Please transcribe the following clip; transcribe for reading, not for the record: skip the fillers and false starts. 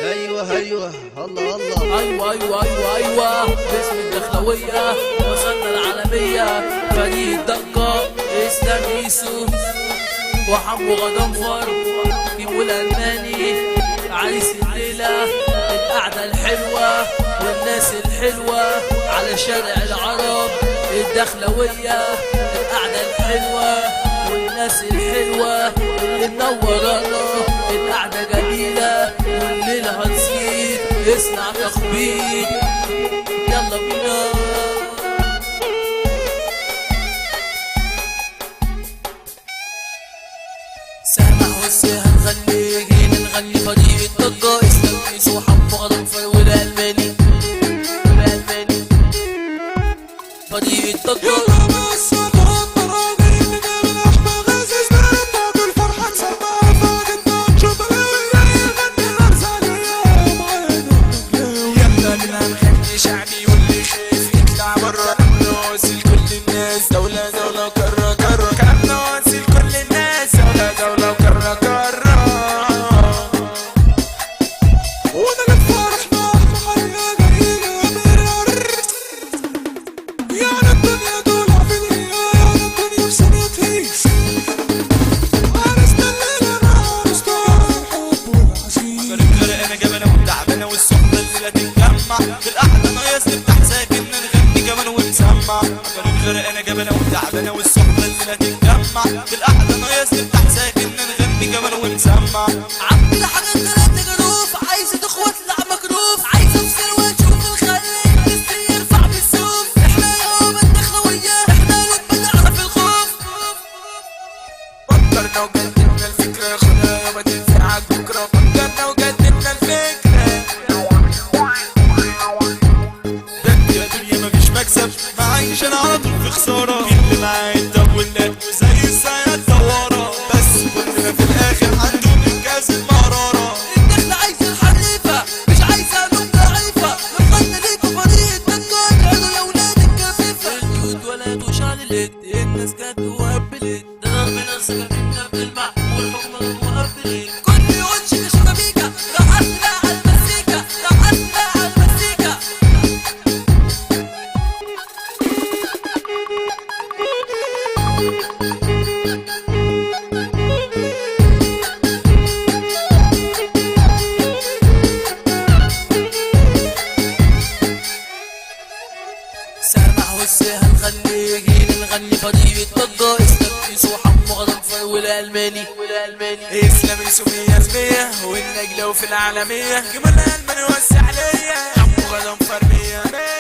ايوه ايوه الله الله ايوه باسم الدخلوية وصلنا العالمية. فريق دقة اسلام يوسف وحمو غضنفر كيمو الألماني. عريس الليلة القعدة الحلوة والناس الحلوة على شارع العرب. الدخلوية القعدة الحلوة والناس الحلوة اللي منورانا. القعدة جميلة والليل هنصير اسمع تخبيط. يلا بينا سامع وسي هنغني جينا نغني فريق الضجة. اسلام يوسف وحمو غضنفر والألماني. فريق الضجة شعبي واللي خايف يطلع برا. نوصل كل الناس دولة دولة وكرة كرة. كلامنا واصل كل الناس دولة دولة وكرة كرة. وانا الفرح محلة جميلة مرر. يا الدنيا دولة في الدنيا يا الدنيا في سنتيس. عرسنا الليلة مع عرسنا الحب والعزيز. غير انا جبنة وتعبانة والصحبة الليلة تتجمع. بالقعدة ناقص نفتح ساكن نغني كمان ونسمع. غير انا جبنة وتعبانة والصحبة الليلة تتجمع. بالقعدة ناقص نفتح ساكن نغني كمان ونسمع. عبي الحاجات تلاتة جروف عايزة تخوة تطلع مكروف. عايزة افصل واشوف الخليج نسي يرفع بالسوف. احنا يابا الدخلوية احنا لما نعرف الخوف. فكرنا وجددنا الفكرة خدها يابا تنفعك بكرة. فكرنا وجددنا الفكرة. مكسب معيش انا على طول في خساره. اللي معايا الدب والنت زي الصياد دواره. بس كلنا في الاخر عندهم الكاس المراره. الدخلة عايزة الحريفة مش عايزة لون ضعيفة. نخلي ليكوا فريق دقة تعالوا يا ولاد الكفيفة. الجود ولاد وشعل اليد الناس جت وقبلت. ده ربنا سكتنا بالمعقول حكمك وقبلت. كل يقول شيك شبابيكا رقصنا على المزيكا رقصنا على المزيكا. سامع وسي هنغني جينا نغني فريق الضجة. اسلام يوسف وحمو غضنفر والألماني. اسلام يوسف 100% والنجلة وفي العالمية. جمال الألماني وسع ليا. حمو غضنفر 100%.